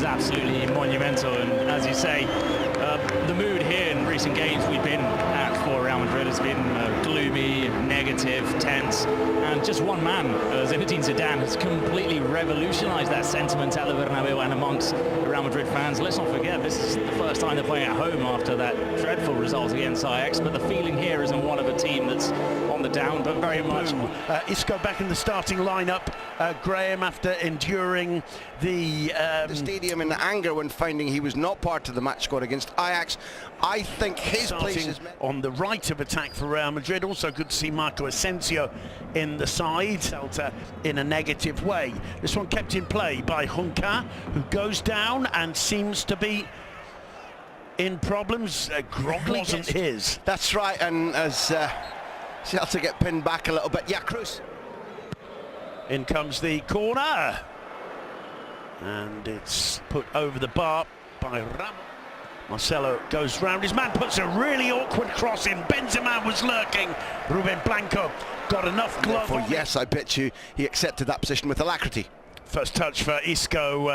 was absolutely monumental, and as you say, the mood here in recent games we've been at for Real Madrid has been gloomy, negative, tense, and just one man, Zinedine Zidane, has completely revolutionised that sentiment at the Bernabeu and amongst Real Madrid fans. Let's not forget, this is the first time they're playing at home after that dreadful result against Ajax, but the feeling here isn't one of a team that's on the down, but very much. Isco back in the starting lineup. Graham, after enduring the stadium in anger when finding he was not part of the match squad against Ajax, I think his place is on the right of attack for Real Madrid. Also good to see Marco Asensio in the side. Celta in a negative way. This one kept in play by Junca, who goes down and seems to be in problems. Grog wasn't his. That's right, and as Celta get pinned back a little bit. Yeah, Cruz. In comes the corner, and it's put over the bar by Ramos. Marcelo goes round his man, puts a really awkward cross in. Benzema was lurking. Ruben Blanco got enough glove. Yes, I bet you he accepted that position with alacrity. First touch for Isco.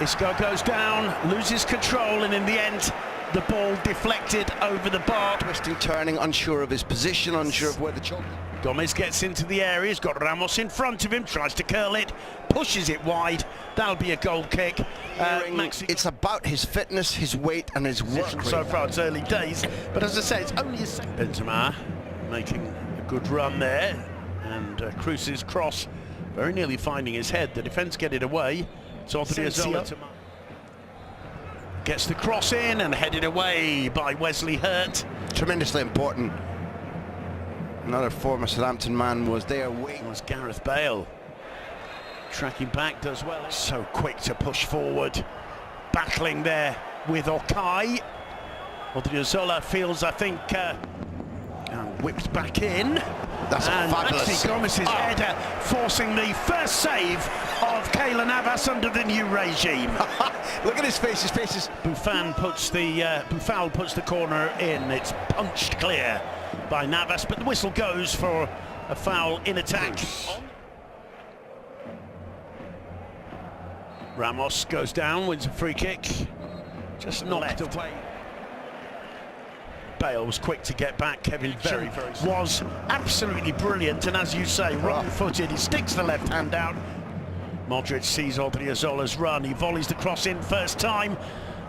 Isco goes down, loses control, and in the end, the ball deflected over the bar. Twisting, turning, unsure of his position, unsure of where the choke. Gomez gets into the area, he's got Ramos in front of him, tries to curl it, pushes it wide. That'll be a goal kick. It's about his fitness, his weight, and his work. So far, it's early days, but as I say, it's only a second. Benzema making a good run there, and Cruz's cross very nearly finding his head. The defence get it away. So gets the cross in and headed away by Wesley Hurt. Tremendously important. Another former Southampton man was there waiting. Was Gareth Bale. Tracking back, does well. So quick to push forward. Battling there with Okai. Odriozola feels, I think, and whips back in. That's and fabulous. Maxi Gomez's header forcing the first save of Keylor Navas under the new regime. Look at his face. His face is. Buffon puts the corner in. It's punched clear by Navas, but the whistle goes for a foul in attack. Ramos goes down, wins a free kick. Just knocked away. Bale was quick to get back. Kevin very was absolutely brilliant, and as you say, wrong-footed. He sticks the left hand out. Modric sees Odriozola's run. He volleys the cross in first time,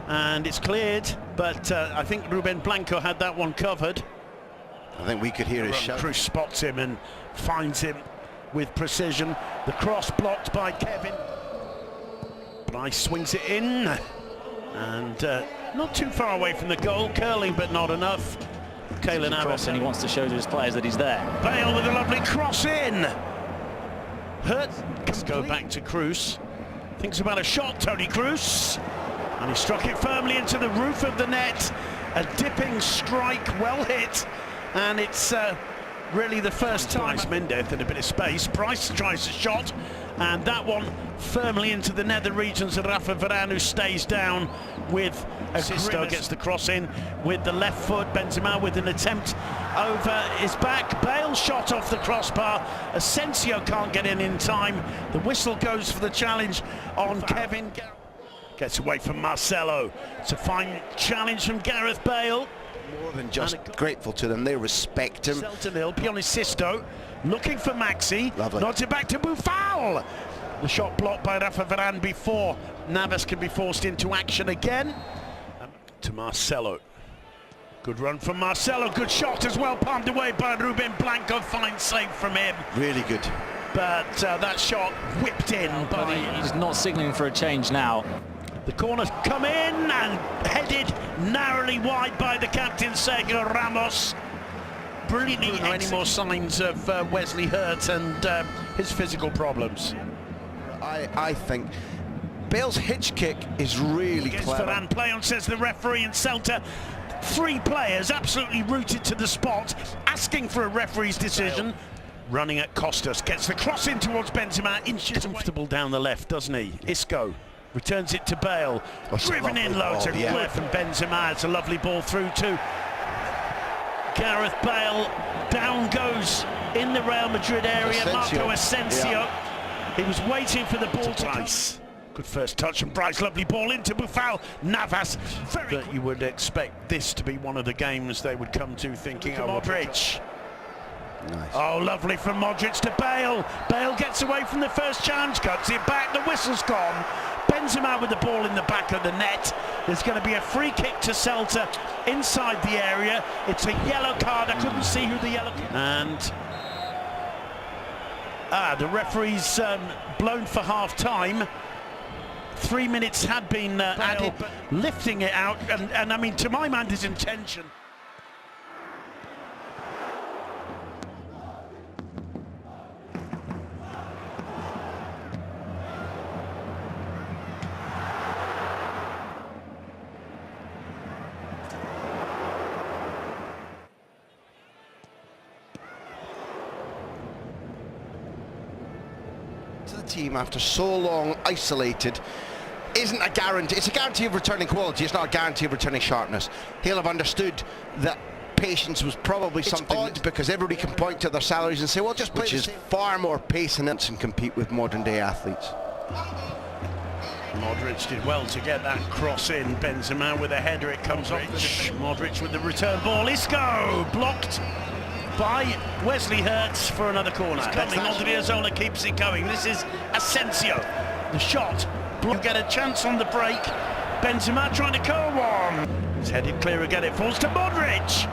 and it's cleared. But I think Ruben Blanco had that one covered. I think we could hear his shout. Cruz spots him and finds him with precision. The cross blocked by Kevin. Bryce swings it in, and not too far away from the goal, curling but not enough. Keylor Navas, and he wants to show to his players that he's there. Bale with a lovely cross in. Hurt. Let's go back to Cruz. Thinks about a shot, Toni Kroos, and he struck it firmly into the roof of the net. A dipping strike, well hit, and it's really the first time. Mendez in a bit of space. Price tries a shot, and that one firmly into the nether regions of Rafa Varane, who stays down with a Sisto gets the cross in with the left foot. Benzema with an attempt over his back. Bale shot off the crossbar. Asensio can't get in time. The whistle goes for the challenge on Kevin. Gets away from Marcelo. It's a fine challenge from Gareth Bale. More than just grateful to them, they respect him. Celta nil, Sisto looking for Maxi. Lovely. Nods it back to Buffon. The shot blocked by Rafa Varane before Navas can be forced into action again. To Marcelo. Good run from Marcelo, good shot as well, palmed away by Ruben Blanco. Fine save from him. Really good. But that shot whipped in by... He's not signalling for a change now. The corner's come in and headed narrowly wide by the captain, Sergio Ramos. Brilliantly. Any more signs of Wesley Hurt and his physical problems? I think Bale's hitch kick is really clever. Varane play on, says the referee, and Celta. 3 players absolutely rooted to the spot, asking for a referee's decision. Running at Costas, gets the cross in towards Benzema, inches comfortable down the left, doesn't he? Isco returns it to Bale, driven in low to Cliff, and Benzema. It's a lovely ball through to Gareth Bale. Down goes in the Real Madrid area, Marco Asensio. He was waiting for the ball to Bryce. Good first touch from Bryce, lovely ball into Buffal. Navas, that you would expect this to be one of the games they would come to thinking, oh, Modric. Nice. Oh, lovely from Modric to Bale. Bale gets away from the first chance, cuts it back, the whistle's gone. Benzema with the ball in the back of the net. There's going to be a free kick to Celta inside the area. It's a yellow card, I couldn't see who the yellow card. And the referee's blown for half-time. 3 minutes had been added, but lifting it out, and I mean, to my mind, his intention. To the team after so long isolated isn't a guarantee. It's a guarantee of returning quality. It's not a guarantee of returning sharpness. He'll have understood that patience was probably something odd, because everybody can point to their salaries and say, well, just play, which is far more pace and compete with modern day athletes. Modric did well to get that cross in. Benzema with a header, it comes off. Modric with the return ball. Isco blocked by Wesley Hurts for another corner. Coming, Odriozola keeps it going. This is Asensio. The shot. You get a chance on the break. Benzema trying to curl one. It's headed clear again. It falls to Modric.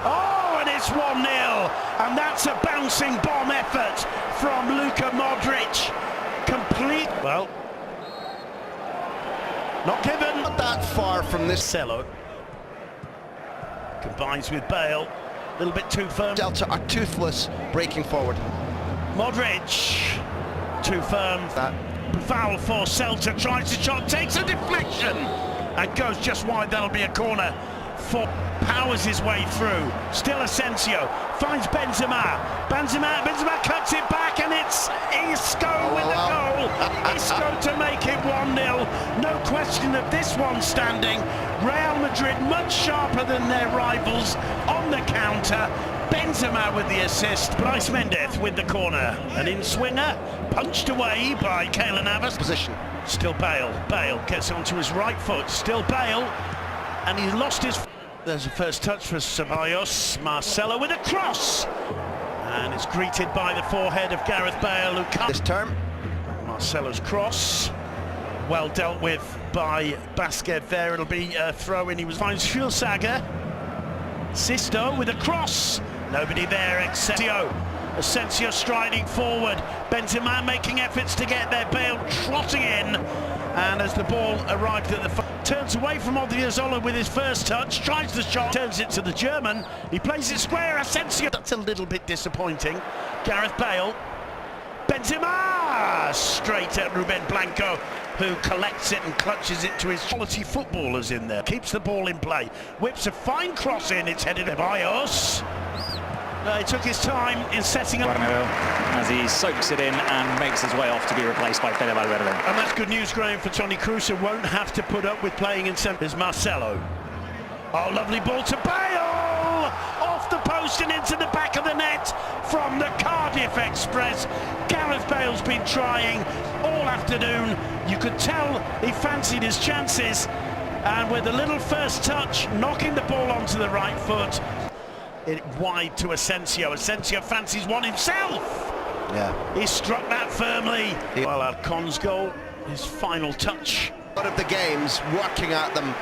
Oh, and it's 1-0. And that's a bouncing bomb effort from Luka Modric. Complete. Well, not given. Not that far from this. Cello combines with Bale. A little bit too firm. Celta are toothless breaking forward. Modric too firm. That foul for Celta, tries to shot, takes a deflection and goes just wide. That'll be a corner for powers his way through. Still Asensio finds Benzema. Benzema cuts it back, and it's Isco with the goal. Isco to make it 1-0. No question of this one standing. Real Madrid much sharper than their rivals on the counter. Benzema with the assist. Bryce Mendez with the corner. An in-swinger, punched away by Keylor Navas. position. Still Bale. Bale gets onto his right foot. Still Bale. And he's lost his... There's a first touch for Ceballos. Marcelo with a cross. And it's greeted by the forehead of Gareth Bale, who comes... This term. Marcelo's cross. Well dealt with by Basquet there. It'll be a throw-in. He finds Schulsager. Sisto with a cross. Nobody there except Asensio striding forward. Benzema making efforts to get there. Bale trotting in. And as the ball arrived at the... Turns away from Odriozola with his first touch. Tries the shot. Turns it to the German. He plays it square. Asensio. That's a little bit disappointing. Gareth Bale. Benzema! Straight at Ruben Blanco, who collects it and clutches it to his quality footballers in there. Keeps the ball in play. Whips a fine cross in. It's headed to Ceballos. He took his time in setting up. As he soaks it in and makes his way off to be replaced by Fede Valverde. And that's good news, Graham, for Toni Kroos, who won't have to put up with playing in centre. There's Marcelo. Oh, lovely ball to Bale! Off the post and into the back of the net from the Cardiff Express. Gareth Bale's been trying all afternoon. You could tell he fancied his chances. And with a little first touch, knocking the ball onto the right foot. It wide to Asensio. Asensio fancies one himself. Yeah. He struck that firmly. Well, Alcon's goal, his final touch. A lot of the games working at them